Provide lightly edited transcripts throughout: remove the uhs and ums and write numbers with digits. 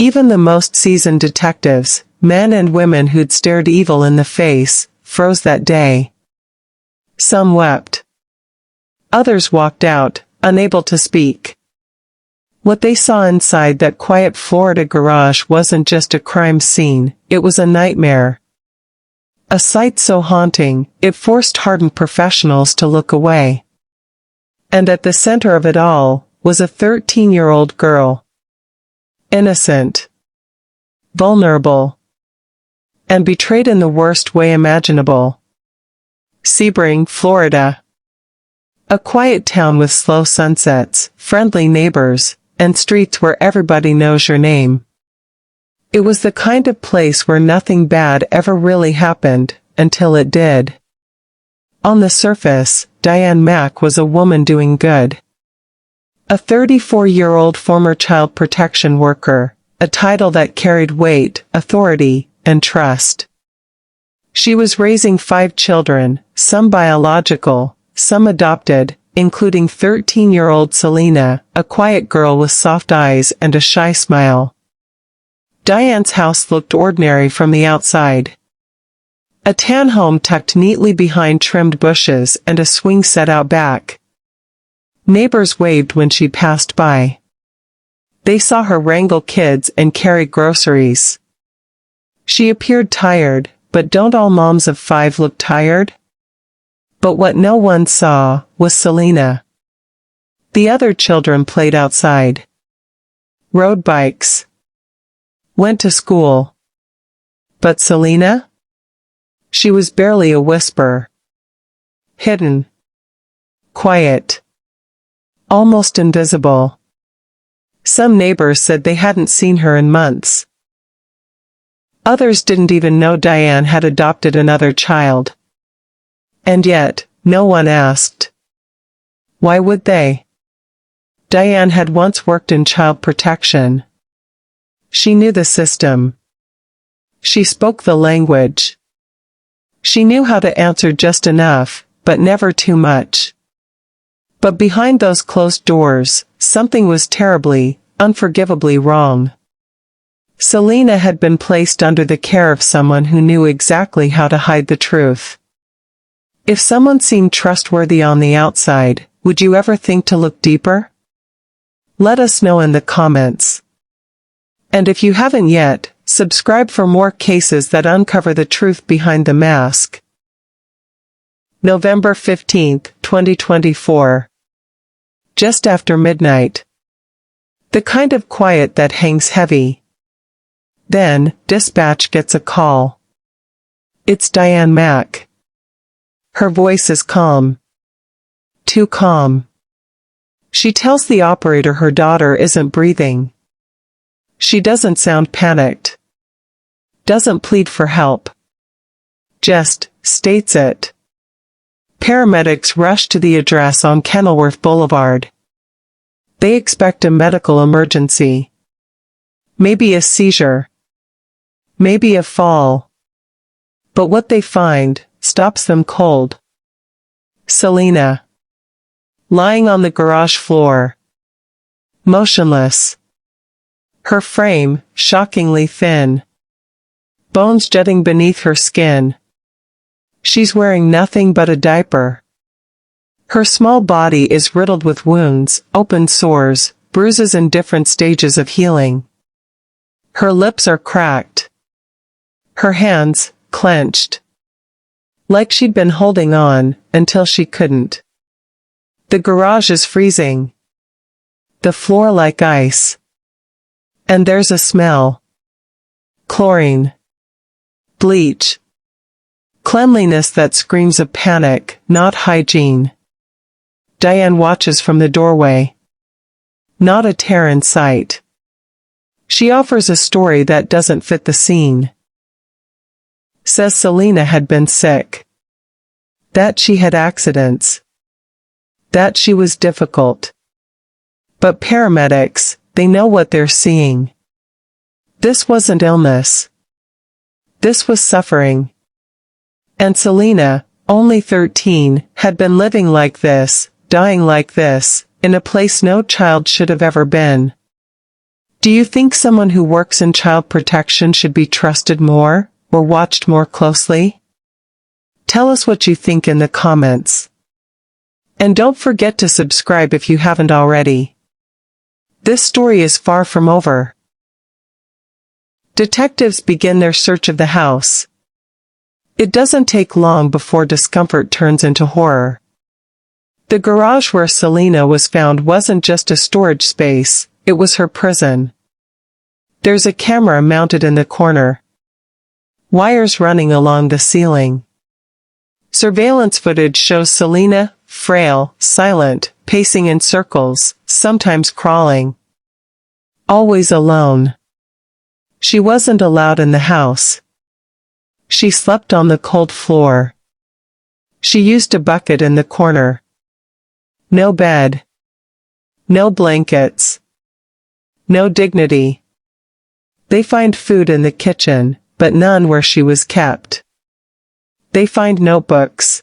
Even the most seasoned detectives, men and women who'd stared evil in the face, froze that day. Some wept. Others walked out, unable to speak. What they saw inside that quiet Florida garage wasn't just a crime scene, it was a nightmare. A sight so haunting, it forced hardened professionals to look away. And at the center of it all, was a 13-year-old girl. Innocent. Vulnerable. And betrayed in the worst way imaginable. Sebring, Florida. A quiet town with slow sunsets, friendly neighbors, and streets where everybody knows your name. It was the kind of place where nothing bad ever really happened, until it did. On the surface, Diane Mack was a woman doing good. A 34-year-old former child protection worker, a title that carried weight, authority, and trust. She was raising 5 children, some biological, some adopted, including 13-year-old Selena, a quiet girl with soft eyes and a shy smile. Diane's house looked ordinary from the outside. A tan home tucked neatly behind trimmed bushes and a swing set out back. Neighbors waved when she passed by. They saw her wrangle kids and carry groceries. She appeared tired, but don't all moms of 5 look tired? But what no one saw was Selena. The other children played outside. Rode bikes. Went to school. But Selena? She was barely a whisper. Hidden. Quiet. Almost invisible. Some neighbors said they hadn't seen her in months. Others didn't even know Diane had adopted another child. And yet, no one asked. Why would they? Diane had once worked in child protection. She knew the system. She spoke the language. She knew how to answer just enough, but never too much. But behind those closed doors, something was terribly, unforgivably wrong. Selena had been placed under the care of someone who knew exactly how to hide the truth. If someone seemed trustworthy on the outside, would you ever think to look deeper? Let us know in the comments. And if you haven't yet, subscribe for more cases that uncover the truth behind the mask. November 15, 2024. Just after midnight. The kind of quiet that hangs heavy. Then, dispatch gets a call. It's Diane Mack. Her voice is calm. Too calm. She tells the operator her daughter isn't breathing. She doesn't sound panicked. Doesn't plead for help. Just states it. Paramedics rush to the address on Kenilworth Boulevard. They expect a medical emergency. Maybe a seizure. Maybe a fall. But what they find stops them cold. Selena. Lying on the garage floor. Motionless. Her frame, shockingly thin. Bones jutting beneath her skin. She's wearing nothing but a diaper. Her small body is riddled with wounds, open sores, bruises in different stages of healing. Her lips are cracked. Her hands, clenched. Like she'd been holding on, until she couldn't. The garage is freezing. The floor like ice. And there's a smell. Chlorine. Bleach. Cleanliness that screams of panic, not hygiene. Diane watches from the doorway. Not a tear in sight. She offers a story that doesn't fit the scene. Says Selena had been sick. That she had accidents. That she was difficult. But paramedics, they know what they're seeing. This wasn't illness. This was suffering. And Selena, only 13, had been living like this, dying like this, in a place no child should have ever been. Do you think someone who works in child protection should be trusted more, or watched more closely? Tell us what you think in the comments. And don't forget to subscribe if you haven't already. This story is far from over. Detectives begin their search of the house. It doesn't take long before discomfort turns into horror. The garage where Selena was found wasn't just a storage space, it was her prison. There's a camera mounted in the corner. Wires running along the ceiling. Surveillance footage shows Selena, frail, silent, pacing in circles, sometimes crawling. Always alone. She wasn't allowed in the house. She slept on the cold floor. She used a bucket in the corner. No bed. No blankets. No dignity. They find food in the kitchen, but none where she was kept. They find notebooks.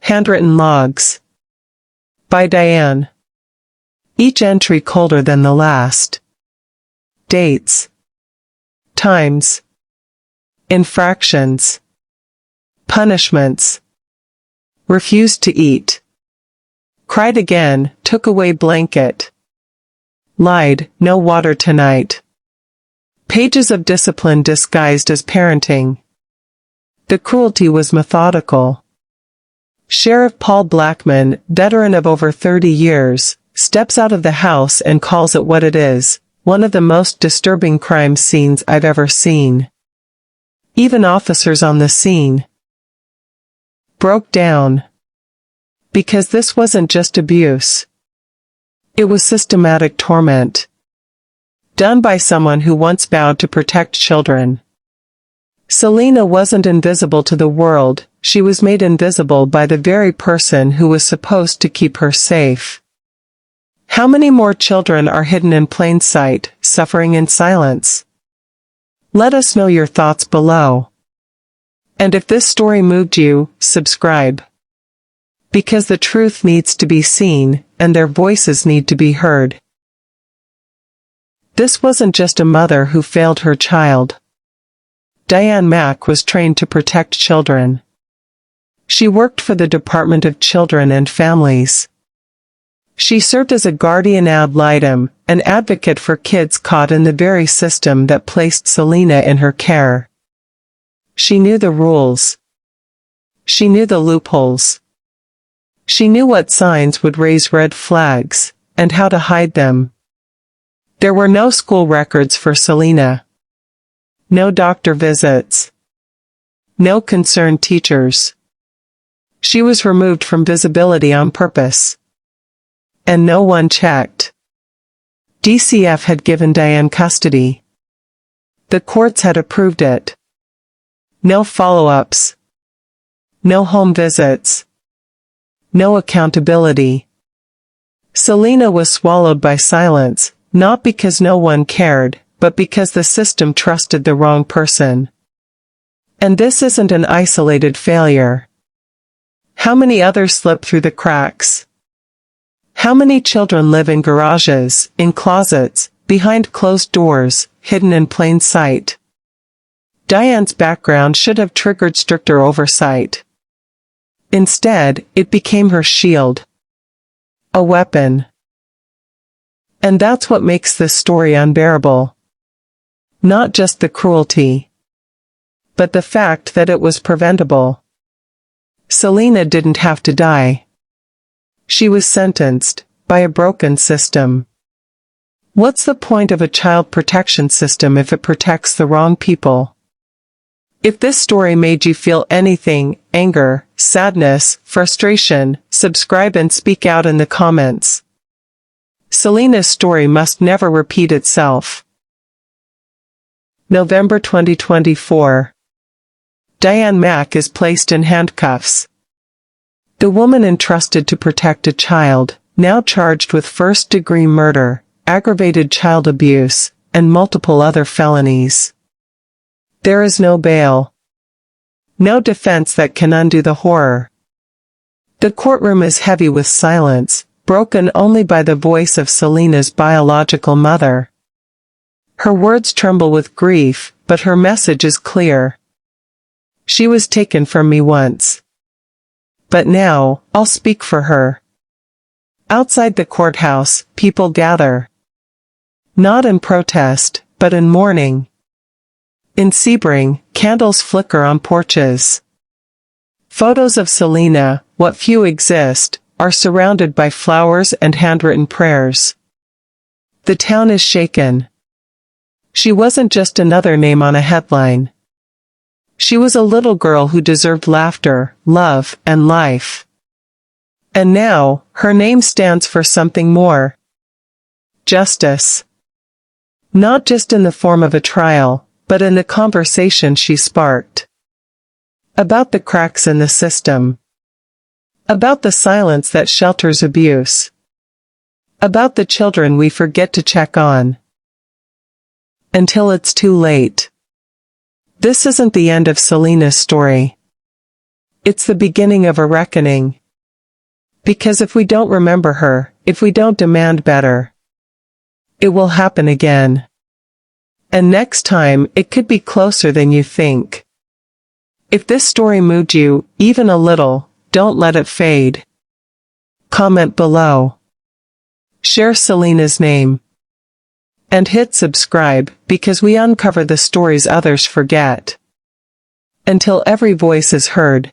Handwritten logs. By Diane. Each entry colder than the last. Dates. Times. Infractions. Punishments. Refused to eat. Cried again, took away blanket. Lied, no water tonight. Pages of discipline disguised as parenting. The cruelty was methodical. Sheriff Paul Blackman, veteran of over 30 years, steps out of the house and calls it what it is, one of the most disturbing crime scenes I've ever seen. Even officers on the scene broke down. Because this wasn't just abuse. It was systematic torment. Done by someone who once vowed to protect children. Selena wasn't invisible to the world, she was made invisible by the very person who was supposed to keep her safe. How many more children are hidden in plain sight, suffering in silence? Let us know your thoughts below. And if this story moved you, subscribe. Because the truth needs to be seen, and their voices need to be heard. This wasn't just a mother who failed her child. Diane Mack was trained to protect children. She worked for the Department of Children and Families. She served as a guardian ad litem, an advocate for kids caught in the very system that placed Selena in her care. She knew the rules. She knew the loopholes. She knew what signs would raise red flags, and how to hide them. There were no school records for Selena. No doctor visits. No concerned teachers. She was removed from visibility on purpose. And no one checked. DCF had given Diane custody. The courts had approved it. No follow-ups. No home visits. No accountability. Selena was swallowed by silence, not because no one cared, but because the system trusted the wrong person. And this isn't an isolated failure. How many others slip through the cracks? How many children live in garages, in closets, behind closed doors, hidden in plain sight? Diane's background should have triggered stricter oversight. Instead, it became her shield. A weapon. And that's what makes this story unbearable. Not just the cruelty, but the fact that it was preventable. Selena didn't have to die. She was sentenced, by a broken system. What's the point of a child protection system if it protects the wrong people? If this story made you feel anything, anger, sadness, frustration, subscribe and speak out in the comments. Selena's story must never repeat itself. November 2024. Diane Mack is placed in handcuffs. The woman entrusted to protect a child, now charged with first-degree murder, aggravated child abuse, and multiple other felonies. There is no bail. No defense that can undo the horror. The courtroom is heavy with silence, broken only by the voice of Selena's biological mother. Her words tremble with grief, but her message is clear. She was taken from me once. But now, I'll speak for her. Outside the courthouse, people gather. Not in protest, but in mourning. In Sebring, candles flicker on porches. Photos of Selena, what few exist, are surrounded by flowers and handwritten prayers. The town is shaken. She wasn't just another name on a headline. She was a little girl who deserved laughter, love, and life. And now, her name stands for something more. Justice. Not just in the form of a trial, but in the conversation she sparked. About the cracks in the system. About the silence that shelters abuse. About the children we forget to check on. Until it's too late. This isn't the end of Selena's story. It's the beginning of a reckoning. Because if we don't remember her, if we don't demand better, it will happen again. And next time, it could be closer than you think. If this story moved you, even a little, don't let it fade. Comment below. Share Selena's name. And hit subscribe, because we uncover the stories others forget. Until every voice is heard.